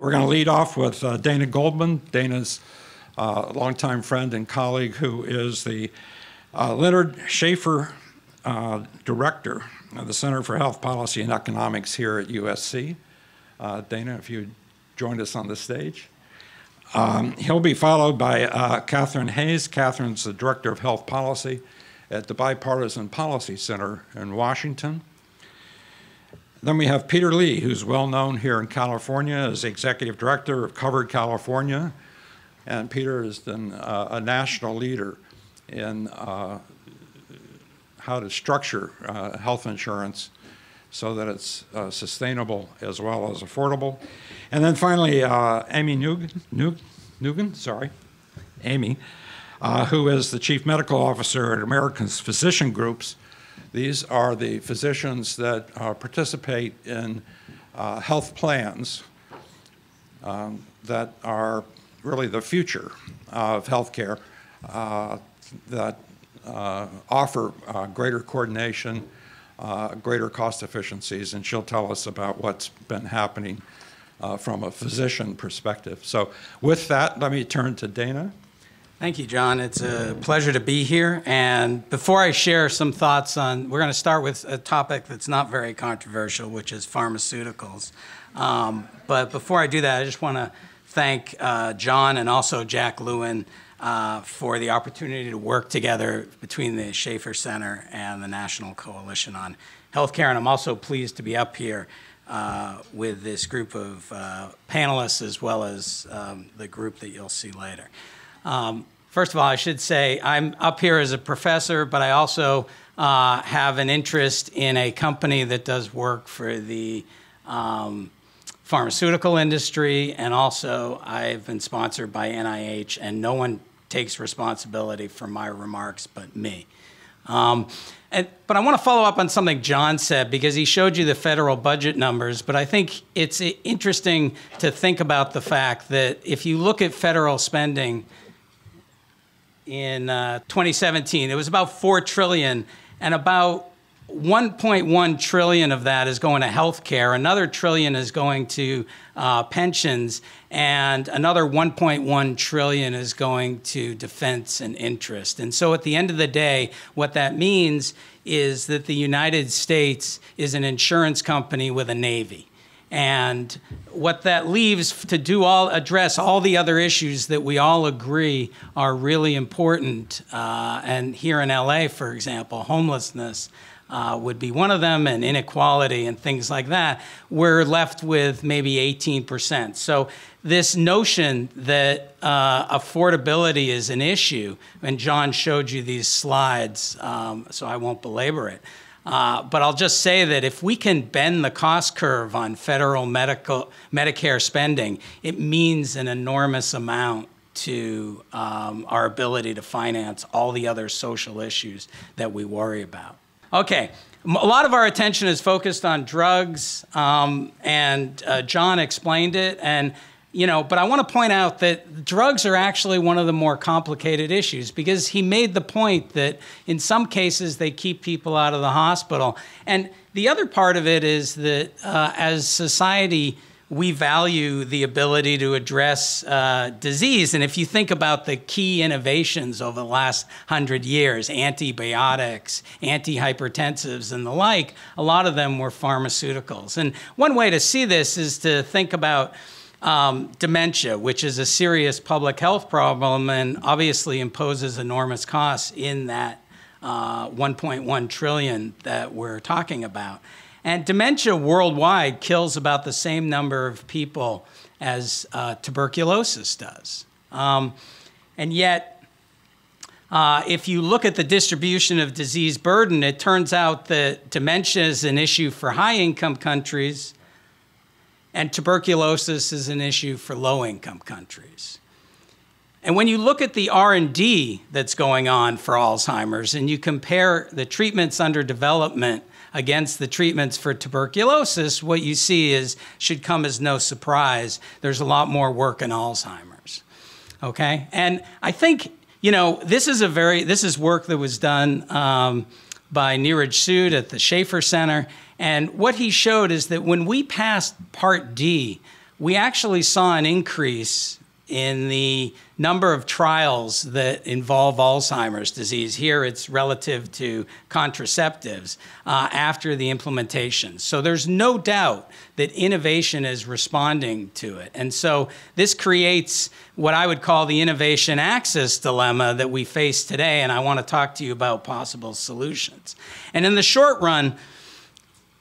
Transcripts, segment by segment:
We're going to lead off with Dana Goldman. Dana's a longtime friend and colleague who is the Leonard Schaeffer Director of the Center for Health Policy and Economics here at USC. Dana, if you joined us on the stage. He'll be followed by Catherine Hayes. Catherine's the Director of Health Policy at the Bipartisan Policy Center in Washington. Then we have Peter Lee, who's well known here in California as the Executive Director of Covered California. And Peter has been a national leader in how to structure health insurance so that it's sustainable as well as affordable. And then finally, Amy Nugent, Amy, who is the Chief Medical Officer at America's Physician Groups. These are the physicians that participate in health plans that are really the future of healthcare, that offer greater coordination, greater cost efficiencies, and she'll tell us about what's been happening from a physician perspective. So with that, let me turn to Dana. Thank you, John. It's a pleasure to be here. And before I share some thoughts on, we're going to start with a topic that's not very controversial, which is pharmaceuticals. But before I do that, I just want to thank John and also Jack Lewin for the opportunity to work together between the Schaeffer Center and the National Coalition on Healthcare. And I'm also pleased to be up here with this group of panelists as well as the group that you'll see later. First of all, I should say I'm up here as a professor, but I also have an interest in a company that does work for the pharmaceutical industry, and also I've been sponsored by NIH, and no one takes responsibility for my remarks but me. But I want to follow up on something John said, because he showed you the federal budget numbers, but I think it's interesting to think about the fact that if you look at federal spending in 2017, it was about $4 trillion, and about 1.1 trillion of that is going to healthcare, another trillion is going to pensions, and another 1.1 trillion is going to defense and interest. And so at the end of the day, what that means is that the United States is an insurance company with a navy. And what that leaves to do address all the other issues that we all agree are really important. And here in LA, for example, homelessness would be one of them, and inequality and things like that. We're left with maybe 18%. So this notion that affordability is an issue, and John showed you these slides, so I won't belabor it. But I'll just say that if we can bend the cost curve on federal Medicare spending, it means an enormous amount to our ability to finance all the other social issues that we worry about. Okay, a lot of our attention is focused on drugs, and John explained it, and but I want to point out that drugs are actually one of the more complicated issues, because he made the point that in some cases they keep people out of the hospital. And the other part of it is that as society, we value the ability to address disease. And if you think about the key innovations over the last 100 years, antibiotics, antihypertensives, and the like, a lot of them were pharmaceuticals. And one way to see this is to think about dementia, which is a serious public health problem and obviously imposes enormous costs in that 1.1 trillion that we're talking about. And dementia worldwide kills about the same number of people as tuberculosis does. And yet, if you look at the distribution of disease burden, it turns out that dementia is an issue for high-income countries, and tuberculosis is an issue for low-income countries. And when you look at the R&D that's going on for Alzheimer's, and you compare the treatments under development against the treatments for tuberculosis, what you see is, should come as no surprise, there's a lot more work in Alzheimer's, okay? And I think, this is work that was done by Neeraj Sood at the Schaeffer Center. And what he showed is that when we passed Part D, we actually saw an increase in the number of trials that involve Alzheimer's disease. Here it's relative to contraceptives after the implementation. So there's no doubt that innovation is responding to it. And so this creates what I would call the innovation access dilemma that we face today, and I want to talk to you about possible solutions. And in the short run,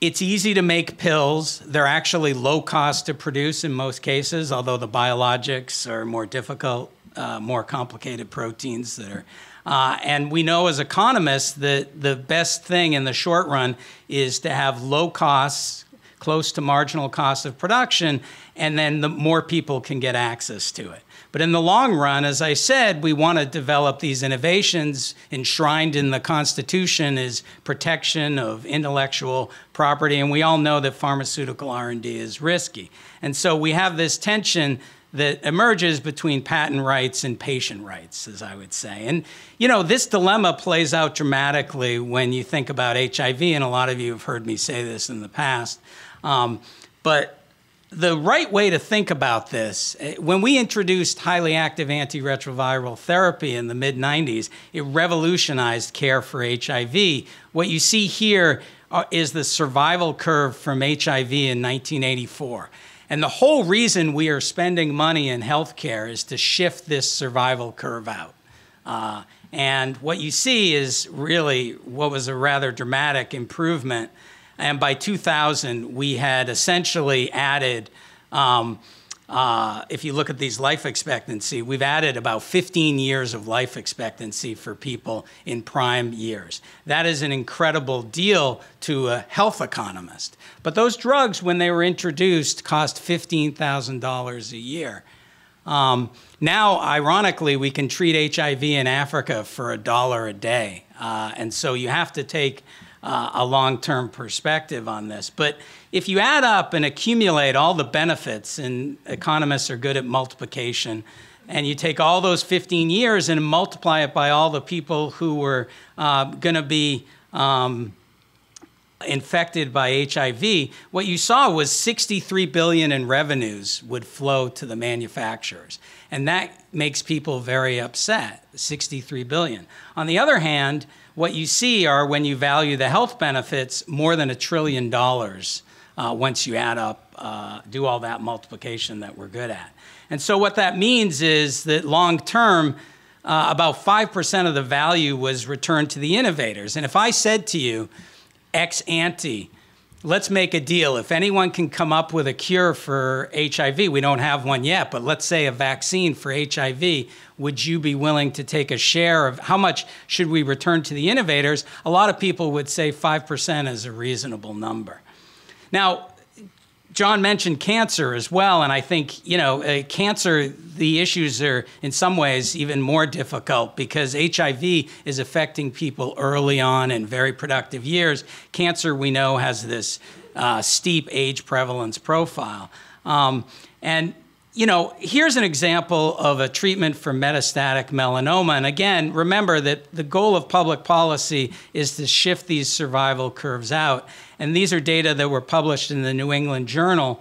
it's easy to make pills. They're actually low cost to produce in most cases, although the biologics are more difficult, more complicated proteins that are. And we know as economists that the best thing in the short run is to have low costs, close to marginal cost of production, and then the more people can get access to it. But in the long run, as I said, we want to develop these innovations. Enshrined in the Constitution is protection of intellectual property, and we all know that pharmaceutical R&D is risky. And so we have this tension that emerges between patent rights and patient rights, as I would say. And, you know, this dilemma plays out dramatically when you think about HIV, and a lot of you have heard me say this in the past. But the right way to think about this, when we introduced highly active antiretroviral therapy in the mid-90s, it revolutionized care for HIV. What you see here is the survival curve from HIV in 1984. And the whole reason we are spending money in healthcare is to shift this survival curve out. And what you see is really what was a rather dramatic improvement. And by 2000, we had essentially added, if you look at these life expectancy, we've added about 15 years of life expectancy for people in prime years. That is an incredible deal to a health economist. But those drugs, when they were introduced, cost $15,000 a year. Now, ironically, we can treat HIV in Africa for $1 a day. And so you have to take a long-term perspective on this. But if you add up and accumulate all the benefits, and economists are good at multiplication, and you take all those 15 years and multiply it by all the people who were going to be infected by HIV, what you saw was $63 billion in revenues would flow to the manufacturers. And that makes people very upset, $63 billion. On the other hand, what you see are, when you value the health benefits, more than $1 trillion once you add up, do all that multiplication that we're good at. And so what that means is that long term, about 5% of the value was returned to the innovators. And if I said to you, ex ante, let's make a deal. If anyone can come up with a cure for HIV, we don't have one yet, but let's say a vaccine for HIV, would you be willing to take a share of how much should we return to the innovators? A lot of people would say 5% is a reasonable number. Now, John mentioned cancer as well, and I think, you know, cancer, the issues are in some ways even more difficult because HIV is affecting people early on in very productive years. Cancer, we know, has this steep age prevalence profile. And, you know, here's an example of a treatment for metastatic melanoma. And again, remember that the goal of public policy is to shift these survival curves out. And these are data that were published in the New England Journal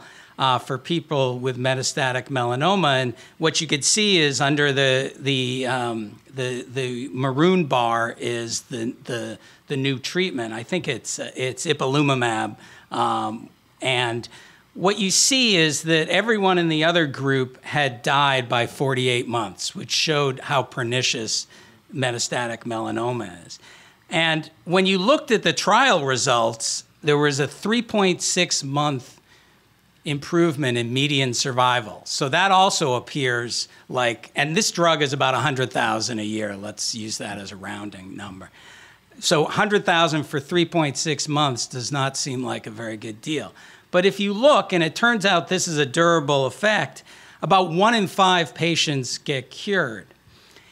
for people with metastatic melanoma. And what you could see is under the maroon bar is the new treatment. I think it's ipilimumab. And what you see is that everyone in the other group had died by 48 months, which showed how pernicious metastatic melanoma is. And when you looked at the trial results, there was a 3.6-month improvement in median survival. So that also appears like, and this drug is about $100,000 a year. Let's use that as a rounding number. So $100,000 for 3.6 months does not seem like a very good deal. But if you look, and it turns out this is a durable effect, about 1 in 5 patients get cured.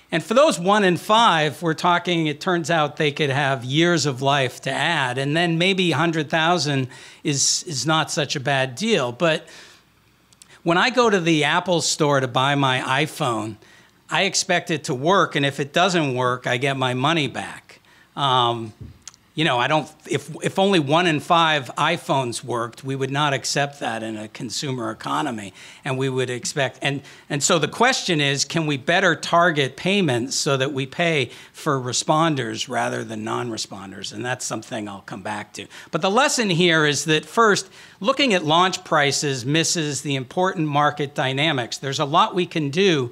And for those 1 in 5, we're talking, it turns out they could have years of life to add, and then maybe 100,000 is not such a bad deal. But when I go to the Apple store to buy my iPhone, I expect it to work, and if it doesn't work, I get my money back. you know, if only 1 in 5 iPhones worked, we would not accept that in a consumer economy. And we would expect, and so the question is, can we better target payments so that we pay for responders rather than non-responders? And that's something I'll come back to. But the lesson here is that first, looking at launch prices misses the important market dynamics. There's a lot we can do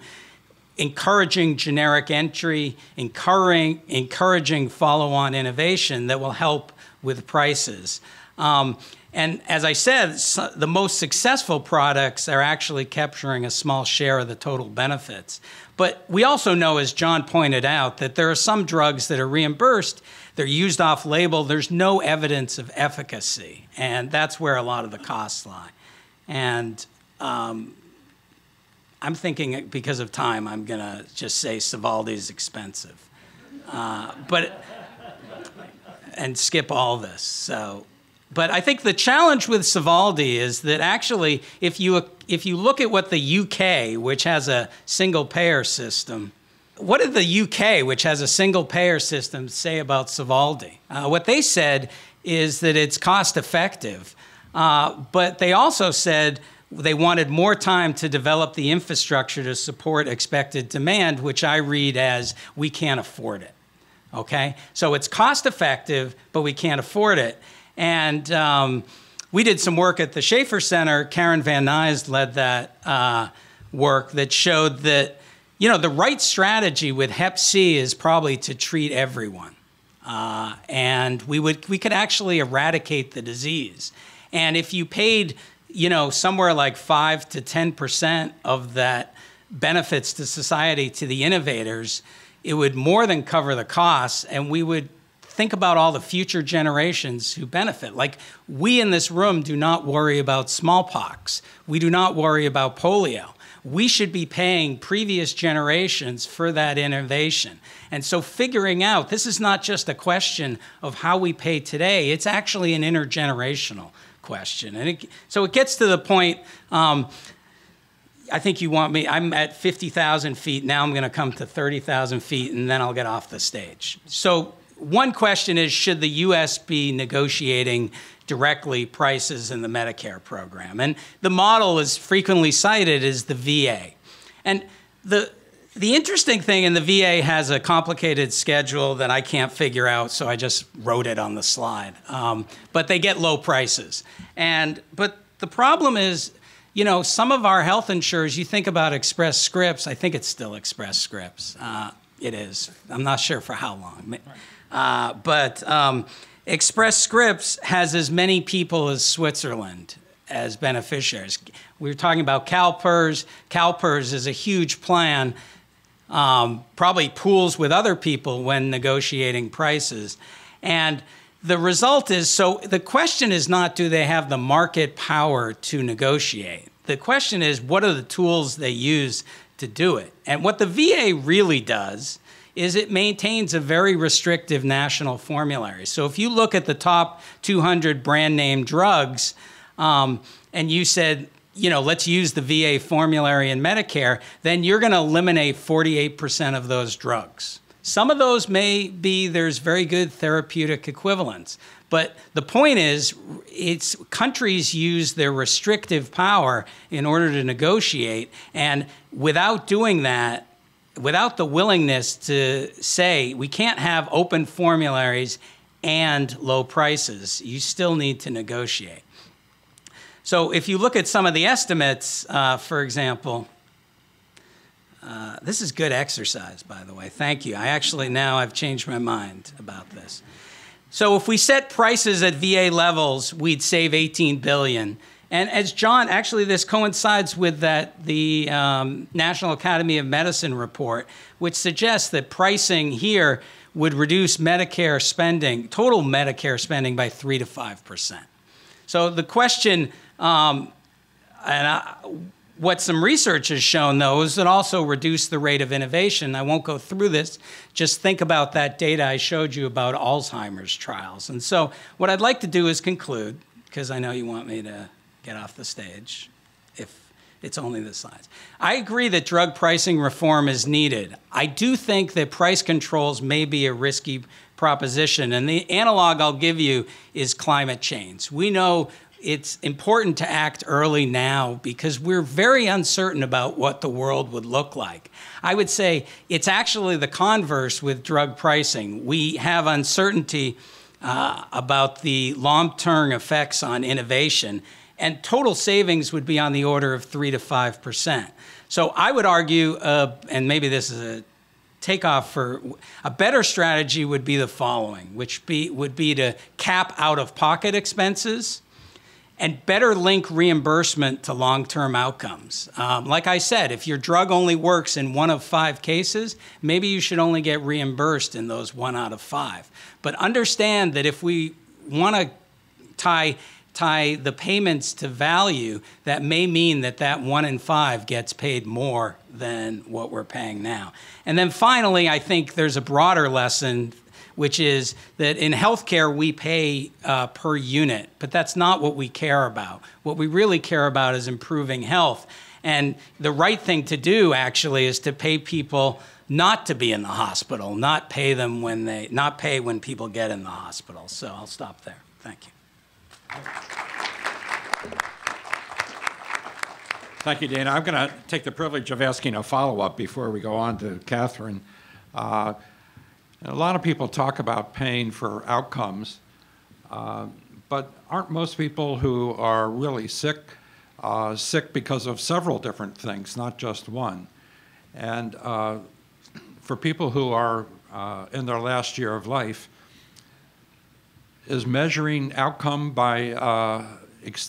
encouraging generic entry, encouraging follow-on innovation that will help with prices. And as I said, the most successful products are actually capturing a small share of the total benefits. But we also know, as John pointed out, that there are some drugs that are reimbursed, they're used off-label, there's no evidence of efficacy, and that's where a lot of the costs lie. And I'm thinking, because of time, I'm going to just say Sovaldi is expensive, and skip all this. So, but I think the challenge with Sovaldi is that actually, if you look at what the UK, which has a single payer system, what did the UK, which has a single payer system, say about Sovaldi? What they said is that it's cost effective, but they also said they wanted more time to develop the infrastructure to support expected demand, which I read as we can't afford it, okay? So it's cost effective, but we can't afford it. And we did some work at the Schaeffer Center. Karen Van Nuys led that work that showed that, you know, the right strategy with Hep C is probably to treat everyone. And we could actually eradicate the disease. And if you paid, you know, somewhere like 5 to 10% of that benefits to society to the innovators, it would more than cover the costs, and we would think about all the future generations who benefit. Like, we in this room do not worry about smallpox. We do not worry about polio. We should be paying previous generations for that innovation. And so figuring out, this is not just a question of how we pay today, it's actually an intergenerational question. And so it gets to the point, I think you want me, I'm at 50,000 feet, now I'm gonna come to 30,000 feet, and then I'll get off the stage. So one question is, should the US be negotiating directly prices in the Medicare program? And the model is frequently cited as the VA. And the interesting thing, and the VA has a complicated schedule that I can't figure out, so I just wrote it on the slide. But they get low prices. But the problem is, you know, some of our health insurers, you think about Express Scripts, I think it's still Express Scripts. It is. I'm not sure for how long. But Express Scripts has as many people as Switzerland as beneficiaries. We were talking about CalPERS. CalPERS is a huge plan, probably pools with other people when negotiating prices. And the result is, so the question is not, do they have the market power to negotiate? The question is, what are the tools they use to do it? And what the VA really does is it maintains a very restrictive national formulary. So if you look at the top 200 brand name drugs, and you said, you know, let's use the VA formulary in Medicare, then you're gonna eliminate 48% of those drugs. Some of those may be, there's very good therapeutic equivalents. But the point is, it's countries use their restrictive power in order to negotiate, and without doing that, without the willingness to say, we can't have open formularies and low prices, you still need to negotiate. So if you look at some of the estimates, for example, this is good exercise, by the way. Thank you. I've changed my mind about this. So if we set prices at VA levels, we'd save $18 billion. And as John, actually this coincides with the National Academy of Medicine report, which suggests that pricing here would reduce Medicare spending, total Medicare spending, by 3 to 5%. So the question, what some research has shown, though, is it also reduced the rate of innovation. I won't go through this. Just think about that data I showed you about Alzheimer's trials. And so what I'd like to do is conclude, because I know you want me to get off the stage if it's only the slides. I agree that drug pricing reform is needed. I do think that price controls may be a risky proposition. And the analog I'll give you is climate change. We know it's important to act early now because we're very uncertain about what the world would look like. I would say it's actually the converse with drug pricing. We have uncertainty about the long-term effects on innovation, and total savings would be on the order of 3 to 5%. So I would argue, and maybe this is a takeoff for a better strategy would be the following, which would be to cap out-of-pocket expenses and better link reimbursement to long-term outcomes. Like I said, if your drug only works in 1 of 5 cases, maybe you should only get reimbursed in those 1 out of 5. But understand that if we want to tie the payments to value, that may mean that that 1 in 5 gets paid more than what we're paying now. And then finally, I think there's a broader lesson, which is that in healthcare, we pay per unit, but that's not what we care about. What we really care about is improving health. And the right thing to do, actually, is to pay people not to be in the hospital, not pay when people get in the hospital. So I'll stop there. Thank you. Thank you, Dana. I'm going to take the privilege of asking a follow-up before we go on to Catherine. A lot of people talk about paying for outcomes, but aren't most people who are really sick because of several different things, not just one? And for people who are in their last year of life, is measuring outcome by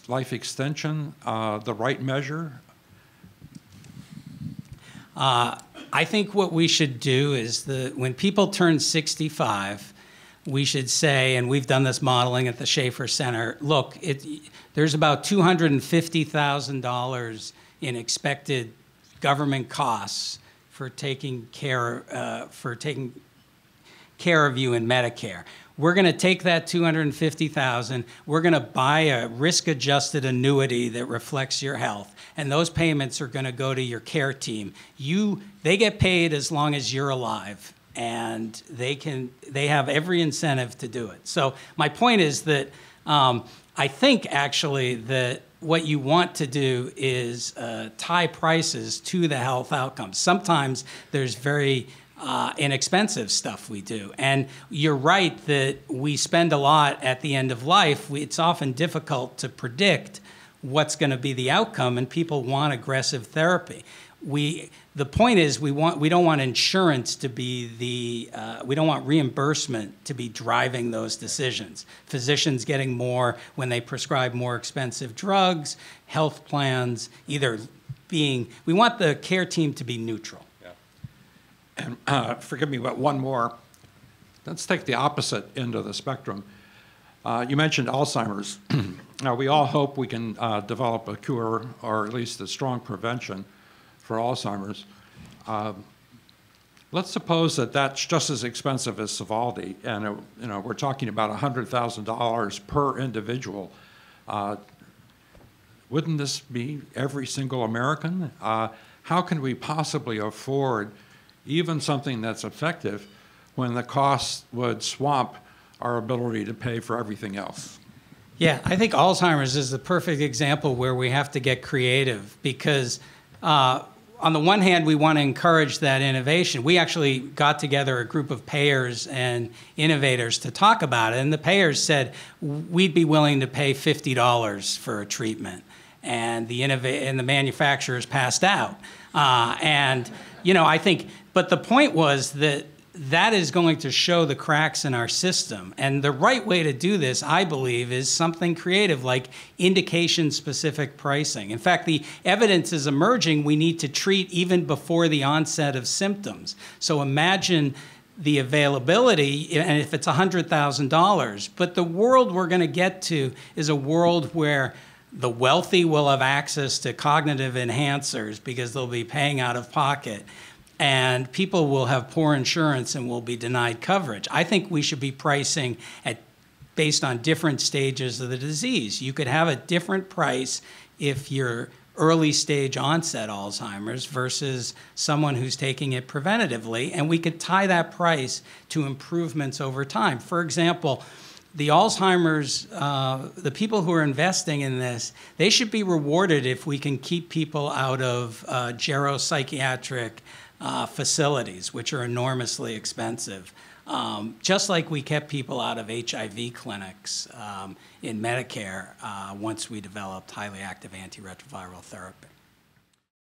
life extension the right measure? I think what we should do is when people turn 65, we should say, and we've done this modeling at the Schaeffer Center, look, there's about $250,000 in expected government costs for taking care of you in Medicare. We're going to take that $250,000. We're going to buy a risk-adjusted annuity that reflects your health, and those payments are going to go to your care team. They get paid as long as you're alive, and they have every incentive to do it. So my point is that I think actually that what you want to do is tie prices to the health outcomes. Sometimes there's very inexpensive stuff we do. And you're right that we spend a lot at the end of life. It's often difficult to predict what's going to be the outcome, and people want aggressive therapy. The point is we don't want insurance to be we don't want reimbursement to be driving those decisions. Physicians getting more when they prescribe more expensive drugs, health plans we want the care team to be neutral. And forgive me, but one more. Let's take the opposite end of the spectrum. You mentioned Alzheimer's. Now, we all hope we can develop a cure or at least a strong prevention for Alzheimer's. Let's suppose that that's just as expensive as Sovaldi, and we're talking about $100,000 per individual. Wouldn't this be every single American? How can we possibly afford even something that's effective when the cost would swamp our ability to pay for everything else? Yeah, I think Alzheimer's is the perfect example where we have to get creative because on the one hand, we want to encourage that innovation. We actually got together a group of payers and innovators to talk about it, and the payers said we'd be willing to pay $50 for a treatment, and the manufacturers passed out. I think, but the point was that is going to show the cracks in our system. And the right way to do this, I believe, is something creative like indication-specific pricing. In fact, the evidence is emerging we need to treat even before the onset of symptoms. So imagine the availability, and if it's $100,000. But the world we're going to get to is a world where the wealthy will have access to cognitive enhancers because they'll be paying out of pocket, and people will have poor insurance and will be denied coverage. I think we should be pricing based on different stages of the disease. You could have a different price if you're early stage onset Alzheimer's versus someone who's taking it preventatively, and we could tie that price to improvements over time. For example, the Alzheimer's, the people who are investing in this, they should be rewarded if we can keep people out of geropsychiatric facilities, which are enormously expensive. Just like we kept people out of HIV clinics in Medicare once we developed highly active antiretroviral therapy.